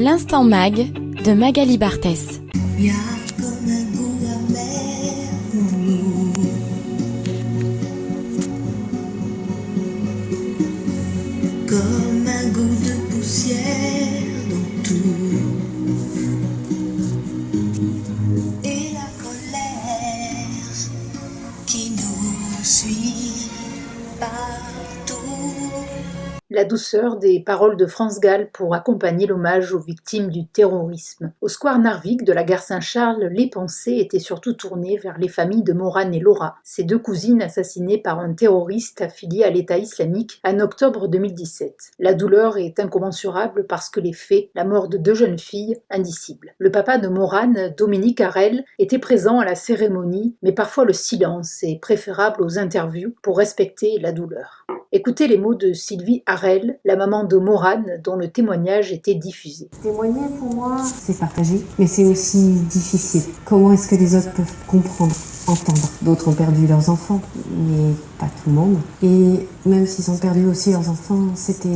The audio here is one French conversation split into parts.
L'Instant Mag de Magali Barthès. Il y a comme un goût amer pour nous. Comme un goût de poussière dans tout. Et la colère qui nous suit partout. La douceur des paroles de France Gall pour accompagner l'hommage aux victimes du terrorisme. Au square Narvik de la gare Saint-Charles, les pensées étaient surtout tournées vers les familles de Mauranne et Laura, ces deux cousines assassinées par un terroriste affilié à l'État islamique en octobre 2017. La douleur est incommensurable parce que les faits, la mort de deux jeunes filles, indicibles. Le papa de Mauranne, Dominique Harel, était présent à la cérémonie, mais parfois le silence est préférable aux interviews pour respecter la douleur. Écoutez les mots de Sylvie Harel, la maman de Mauranne, dont le témoignage était diffusé. Témoigner pour moi, c'est partager, mais c'est aussi difficile. Comment est-ce que les autres peuvent comprendre, entendre? D'autres ont perdu leurs enfants, mais pas tout le monde. Et même s'ils ont perdu aussi leurs enfants, c'était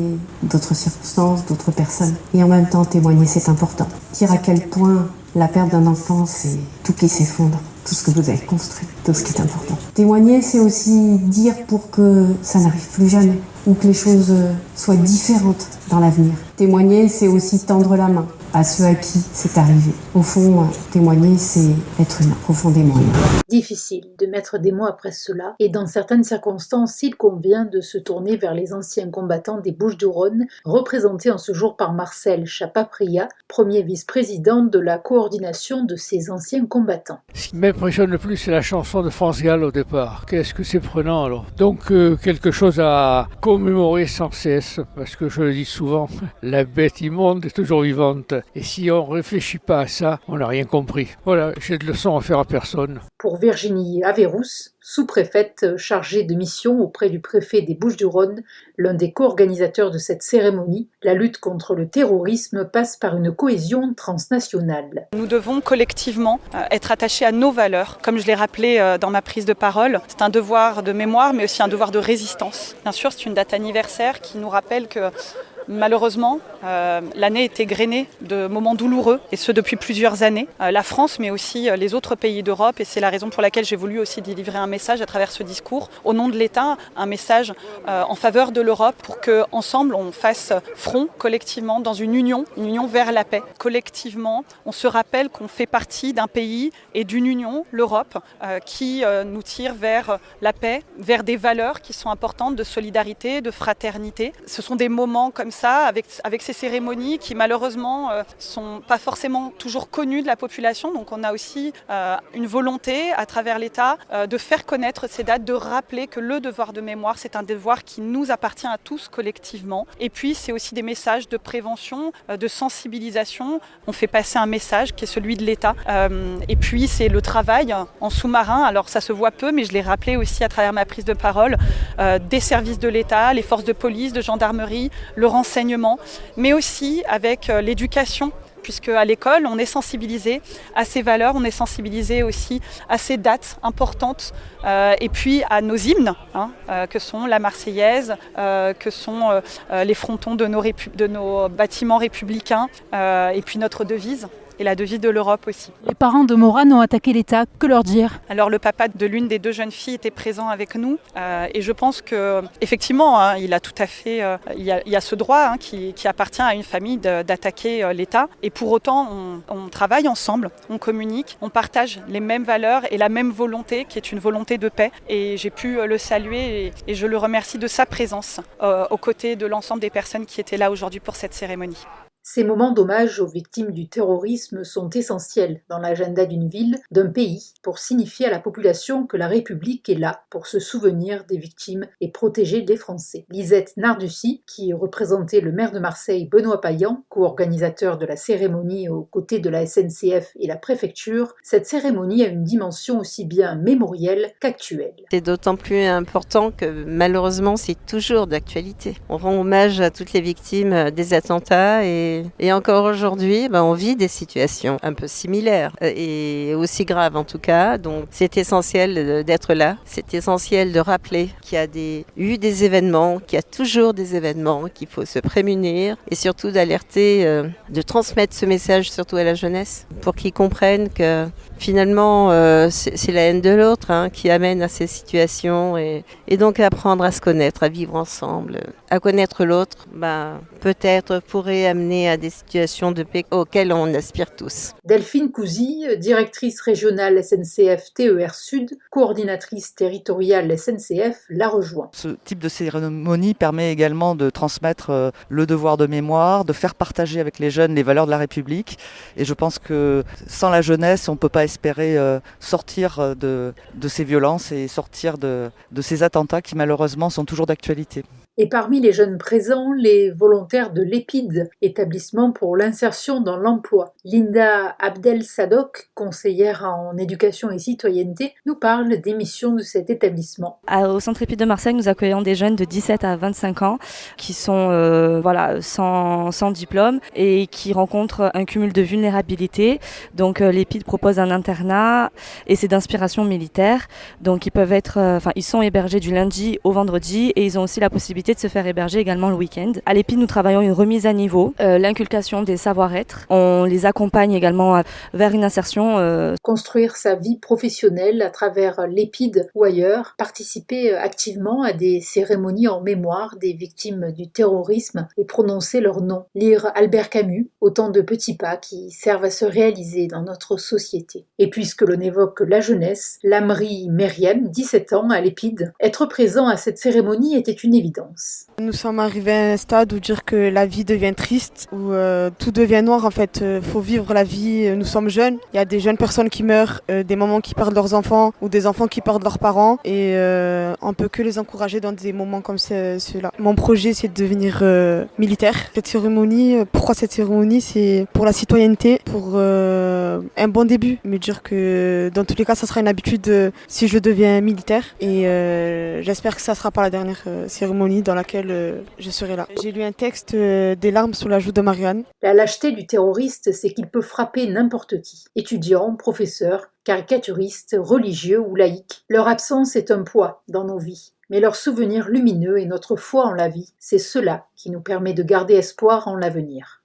d'autres circonstances, d'autres personnes. Et en même temps, témoigner, c'est important. Dire à quel point la perte d'un enfant, c'est tout qui s'effondre. Tout ce que vous avez construit, tout ce qui est important. Témoigner, c'est aussi dire pour que ça n'arrive plus jamais, ou que les choses soient différentes dans l'avenir. Témoigner, c'est aussi tendre la main à ceux à qui c'est arrivé. Au fond, témoigner, c'est être humain, profondément humain. Difficile de mettre des mots après cela, et dans certaines circonstances, il convient de se tourner vers les anciens combattants des Bouches-du-Rhône, représentés en ce jour par Marcel Chapapria, premier vice-président de la coordination de ces anciens combattants. Ce qui m'impressionne le plus, c'est la chanson de France Gall au départ. Qu'est-ce que c'est prenant alors. Donc quelque chose à commémorer sans cesse, parce que je le dis souvent, la bête immonde est toujours vivante. Et si on ne réfléchit pas à ça, on n'a rien compris. Voilà, j'ai de leçons à faire à personne. Pour Virginie Averrousse, sous-préfète chargée de mission auprès du préfet des Bouches-du-Rhône, l'un des co-organisateurs de cette cérémonie, la lutte contre le terrorisme passe par une cohésion transnationale. Nous devons collectivement être attachés à nos valeurs. Comme je l'ai rappelé dans ma prise de parole, c'est un devoir de mémoire, mais aussi un devoir de résistance. Bien sûr, c'est une date anniversaire qui nous rappelle que malheureusement, l'année était grainée de moments douloureux, et ce depuis plusieurs années. La France, mais aussi les autres pays d'Europe, et c'est la raison pour laquelle j'ai voulu aussi délivrer un message à travers ce discours, au nom de l'État, un message en faveur de l'Europe, pour qu'ensemble on fasse front collectivement dans une union vers la paix. Collectivement, on se rappelle qu'on fait partie d'un pays et d'une union, l'Europe, qui nous tire vers la paix, vers des valeurs qui sont importantes de solidarité, de fraternité. Ce sont des moments comme ça, avec ces cérémonies qui malheureusement sont pas forcément toujours connues de la population. Donc on a aussi une volonté à travers l'État de faire connaître ces dates, de rappeler que le devoir de mémoire, c'est un devoir qui nous appartient à tous collectivement. Et puis c'est aussi des messages de prévention, de sensibilisation. On fait passer un message qui est celui de l'État. Et puis c'est le travail en sous-marin. Alors ça se voit peu, mais je l'ai rappelé aussi à travers ma prise de parole, des services de l'État, les forces de police, de gendarmerie, le renseignement, mais aussi avec l'éducation, puisque à l'école, on est sensibilisé à ces valeurs, on est sensibilisé aussi à ces dates importantes, et puis à nos hymnes, que sont la Marseillaise, que sont les frontons de nos bâtiments républicains, et puis notre devise. Et la devise de l'Europe aussi. Les parents de Mauranne ont attaqué l'État, que leur dire? Alors le papa de l'une des deux jeunes filles était présent avec nous, et je pense que effectivement, il a tout à fait, il y a ce droit qui appartient à une famille d'attaquer l'État. Et pour autant, on travaille ensemble, on communique, on partage les mêmes valeurs et la même volonté, qui est une volonté de paix. Et j'ai pu le saluer et je le remercie de sa présence aux côtés de l'ensemble des personnes qui étaient là aujourd'hui pour cette cérémonie. Ces moments d'hommage aux victimes du terrorisme sont essentiels dans l'agenda d'une ville, d'un pays, pour signifier à la population que la République est là pour se souvenir des victimes et protéger les Français. Lisette Nardussi, qui représentait le maire de Marseille, Benoît Payan, co-organisateur de la cérémonie aux côtés de la SNCF et la préfecture, cette cérémonie a une dimension aussi bien mémorielle qu'actuelle. C'est d'autant plus important que malheureusement c'est toujours d'actualité. On rend hommage à toutes les victimes des attentats et Et encore aujourd'hui, on vit des situations un peu similaires et aussi graves en tout cas. Donc c'est essentiel d'être là. C'est essentiel de rappeler qu'il y a eu des événements, qu'il y a toujours des événements, qu'il faut se prémunir et surtout d'alerter, de transmettre ce message surtout à la jeunesse pour qu'ils comprennent que finalement c'est la haine de l'autre qui amène à ces situations et donc apprendre à se connaître, à vivre ensemble, à connaître l'autre, peut-être pourrait amener à des situations de paix auxquelles on aspire tous. Delphine Cousy, directrice régionale SNCF TER Sud, coordinatrice territoriale SNCF, la rejoint. Ce type de cérémonie permet également de transmettre le devoir de mémoire, de faire partager avec les jeunes les valeurs de la République. Et je pense que sans la jeunesse, on ne peut pas espérer sortir de ces violences et sortir de ces attentats qui malheureusement sont toujours d'actualité. Et parmi les jeunes présents, les volontaires de l'EPID, établissement pour l'insertion dans l'emploi. Linda Abdel Sadok, conseillère en éducation et citoyenneté, nous parle des missions de cet établissement. Au Centre EPID de Marseille, nous accueillons des jeunes de 17 à 25 ans qui sont sans diplôme et qui rencontrent un cumul de vulnérabilité. Donc l'EPID propose un internat et c'est d'inspiration militaire. Donc ils sont hébergés du lundi au vendredi et ils ont aussi la possibilité de se faire héberger également le week-end. À l'EPID, nous travaillons une remise à niveau, l'inculcation des savoir-être. On les accompagne également vers une insertion. Construire sa vie professionnelle à travers l'EPID ou ailleurs, participer activement à des cérémonies en mémoire des victimes du terrorisme et prononcer leur nom. Lire Albert Camus, autant de petits pas qui servent à se réaliser dans notre société. Et puisque l'on évoque la jeunesse, Lamri Meriem, 17 ans à l'EPID, être présent à cette cérémonie était une évidence. Nous sommes arrivés à un stade où dire que la vie devient triste, où tout devient noir en fait. Faut vivre la vie, nous sommes jeunes, il y a des jeunes personnes qui meurent, des mamans qui perdent leurs enfants ou des enfants qui perdent leurs parents et on peut que les encourager dans des moments comme ceux-là. Mon projet c'est de devenir militaire. Cette cérémonie, pourquoi cette cérémonie? C'est pour la citoyenneté, pour un bon début. Me dire que dans tous les cas ça sera une habitude si je deviens militaire et j'espère que ça sera pas la dernière cérémonie dans laquelle je serai là. J'ai lu un texte des larmes sous la joue de Marianne. La lâcheté du terroriste, c'est qu'il peut frapper n'importe qui. Étudiants, professeurs, caricaturistes, religieux ou laïcs. Leur absence est un poids dans nos vies. Mais leur souvenir lumineux et notre foi en la vie, c'est cela qui nous permet de garder espoir en l'avenir.